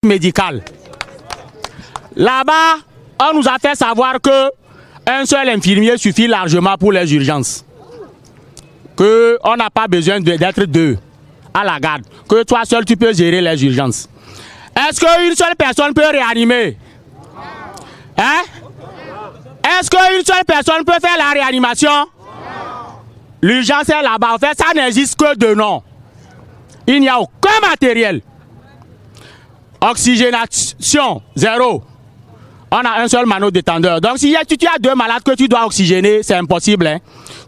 médicale. Là-bas, on nous a fait savoir que un seul infirmier suffit largement pour les urgences. Qu'on n'a pas besoin d'être deux à la garde. Que toi seul tu peux gérer les urgences. Est-ce qu'une seule personne peut réanimer? Hein? Est-ce qu'une seule personne peut faire la réanimation? L'urgence est là-bas. En fait, ça n'existe que de nom. Il n'y a aucun matériel. Oxygénation, zéro. On a un seul manodétendeur. Donc si tu as deux malades que tu dois oxygéner, c'est impossible. Hein?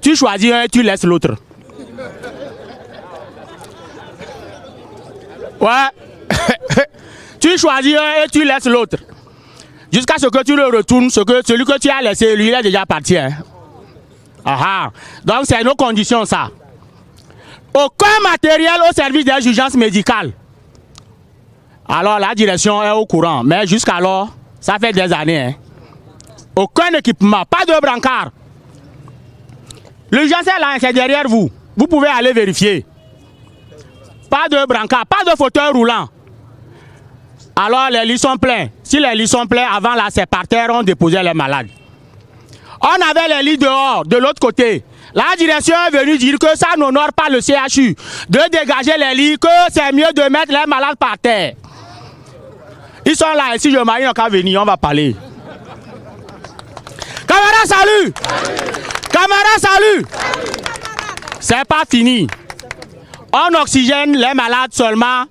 Tu choisis un et tu laisses l'autre. Ouais. Tu choisis un et tu laisses l'autre. Jusqu'à ce que tu le retournes, celui que tu as laissé, lui, il est déjà parti. Hein? Aha. Donc c'est nos conditions, ça. Aucun matériel au service des urgences médicales. Alors la direction est au courant. Mais jusqu'alors, ça fait des années. Hein? Aucun équipement, pas de brancard. L'urgence est là, c'est derrière vous. Vous pouvez aller vérifier. Pas de brancard, pas de fauteuil roulant. Alors les lits sont pleins. Si les lits sont pleins, avant là, c'est par terre, on déposait les malades. On avait les lits dehors, de l'autre côté. La direction est venue dire que ça n'honore pas le CHU. De dégager les lits, que c'est mieux de mettre les malades par terre. Ils sont là, et si je m'arrive qu'à venir, on va parler. Camarades, salut! Camarades, salut! C'est pas fini. On oxygène les malades seulement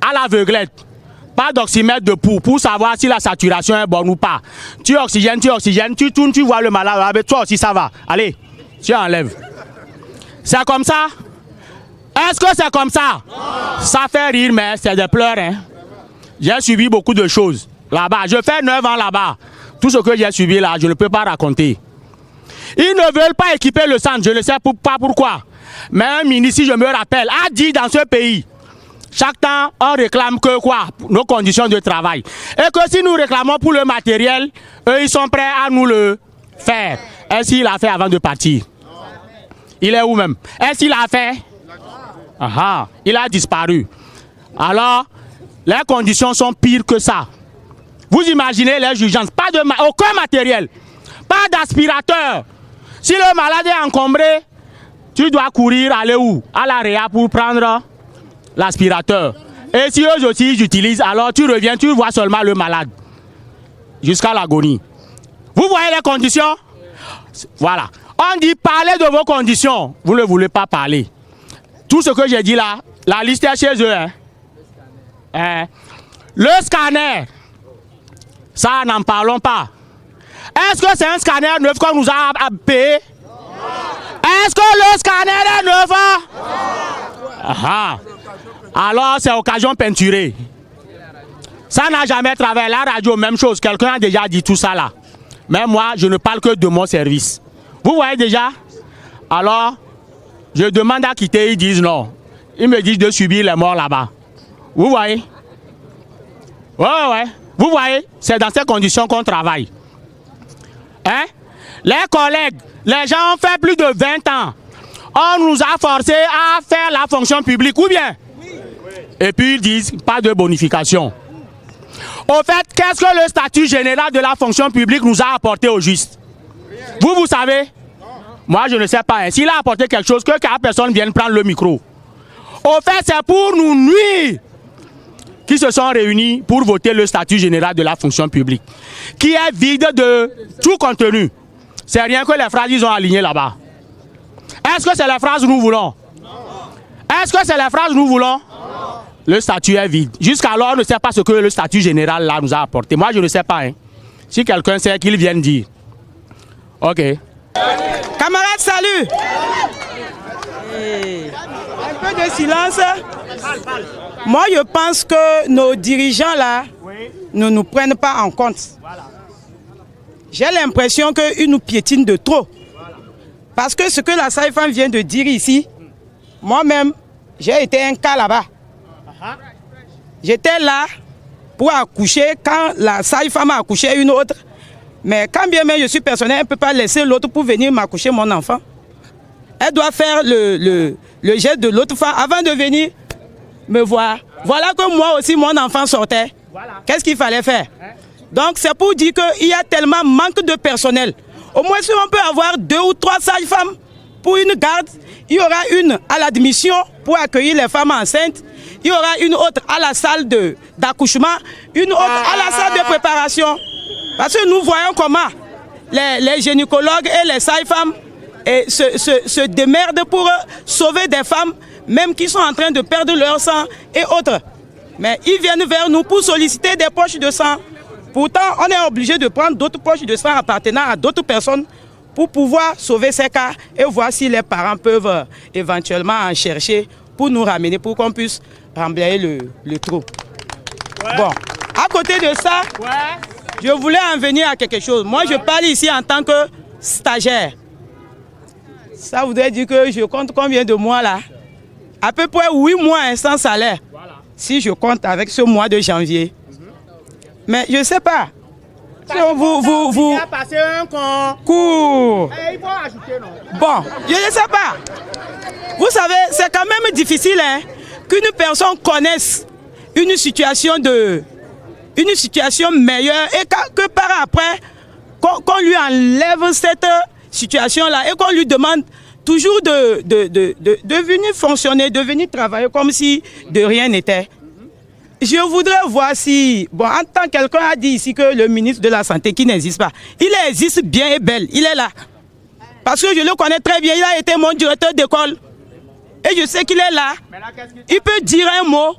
à l'aveuglette. Pas d'oxymètre de pouls pour savoir si la saturation est bonne ou pas. Tu oxygènes, tu tournes, tu vois le malade. Toi aussi, ça va. Allez, tu enlèves. C'est comme ça? Est-ce que c'est comme ça? Ça fait rire, mais c'est des pleurs. Hein? J'ai subi beaucoup de choses là-bas. Je fais 9 ans là-bas. Tout ce que j'ai subi là, je ne peux pas raconter. Ils ne veulent pas équiper le centre, je ne sais pas pourquoi. Mais un ministre, si je me rappelle, a dit dans ce pays, chaque temps, on réclame que quoi? Nos conditions de travail. Et que si nous réclamons pour le matériel, eux, ils sont prêts à nous le faire. Est-ce qu'il l'a fait avant de partir? Il est où même? Est-ce qu'il l'a fait? Aha, il a disparu. Alors, les conditions sont pires que ça. Vous imaginez les urgences, pas de aucun matériel, pas d'aspirateur. Si le malade est encombré, tu dois courir, aller où? À la réa pour prendre l'aspirateur. Et si eux aussi ils utilisent, alors tu reviens, tu vois seulement le malade. Jusqu'à l'agonie. Vous voyez les conditions? Voilà. On dit parlez de vos conditions. Vous ne voulez pas parler. Tout ce que j'ai dit là, la liste est chez eux. Hein? Le scanner, ça n'en parlons pas. Est-ce que c'est un scanner neuf qu'on nous a payé? Est-ce que le scanner est neuf? Aha. Alors c'est occasion peinturée. Ça n'a jamais travaillé. La radio, même chose. Quelqu'un a déjà dit tout ça là. Mais moi, je ne parle que de mon service. Vous voyez déjà? Alors, je demande à quitter, ils disent non. Ils me disent de subir les morts là-bas. Vous voyez? Ouais. Vous voyez? C'est dans ces conditions qu'on travaille. Hein? Les collègues, les gens ont fait plus de 20 ans. On nous a forcés à faire la fonction publique, ou bien? Et puis ils disent pas de bonification. Au fait, qu'est-ce que le statut général de la fonction publique nous a apporté au juste? Vous savez? Moi, je ne sais pas. Hein. S'il a apporté quelque chose, que personne vienne prendre le micro. Au fait, c'est pour nous nuire qui se sont réunis pour voter le statut général de la fonction publique, qui est vide de tout contenu. C'est rien que les phrases qu'ils ont alignées là-bas. Est-ce que c'est les phrases que nous voulons? Est-ce que c'est les phrases que nous voulons? Le statut est vide. Jusqu'alors, on ne sait pas ce que le statut général là nous a apporté. Moi, je ne sais pas. Hein. Si quelqu'un sait, qu'il vienne dire. Ok. Camarades, salut! Un peu de silence. Moi, je pense que nos dirigeants là ne nous prennent pas en compte. J'ai l'impression qu'ils nous piétinent de trop. Parce que ce que la SAIFAM vient de dire ici, moi-même, j'ai été un cas là-bas. J'étais là pour accoucher quand la SAIFAM a accouché une autre. Mais quand bien même je suis personnel, elle ne peut pas laisser l'autre pour venir m'accoucher mon enfant. Elle doit faire le geste de l'autre femme avant de venir me voir. Voilà que moi aussi, mon enfant sortait. Qu'est-ce qu'il fallait faire? Donc c'est pour dire qu'il y a tellement manque de personnel. Au moins si on peut avoir 2 ou 3 sages-femmes pour une garde, il y aura une à l'admission pour accueillir les femmes enceintes, il y aura une autre à la salle d'accouchement, une autre à la salle de préparation. Parce que nous voyons comment les gynécologues et les sages-femmes se démerdent pour sauver des femmes, même qui sont en train de perdre leur sang et autres. Mais ils viennent vers nous pour solliciter des poches de sang. Pourtant, on est obligé de prendre d'autres poches de sang appartenant à d'autres personnes pour pouvoir sauver ces cas et voir si les parents peuvent éventuellement en chercher pour nous ramener, pour qu'on puisse remblayer le trou. Ouais. Bon, à côté de ça, je voulais en venir à quelque chose. Moi, je parle ici en tant que stagiaire. Ça voudrait dire que je compte combien de mois là? À peu près 8 mois sans salaire. Si je compte avec ce mois de janvier. Mais je ne sais pas. Vous a passé un concours. Il faut ajouter, non? Bon, je ne sais pas. Vous savez, c'est quand même difficile hein, qu'une personne connaisse une situation meilleure et que par après, qu'on lui enlève cette situation-là et qu'on lui demande toujours de venir fonctionner, de venir travailler comme si de rien n'était. Je voudrais voir si, bon, en tant que quelqu'un a dit ici que le ministre de la Santé qui n'existe pas, il existe bien et belle, il est là. Parce que je le connais très bien, il a été mon directeur d'école. Et je sais qu'il est là. Il peut dire un mot,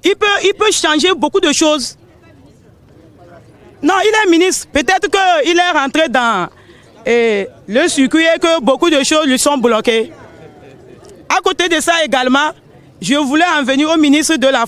il peut changer beaucoup de choses. Non, il est ministre. Peut-être qu'il est rentré dans le circuit et que beaucoup de choses lui sont bloquées. À côté de ça également, je voulais en venir au ministre de la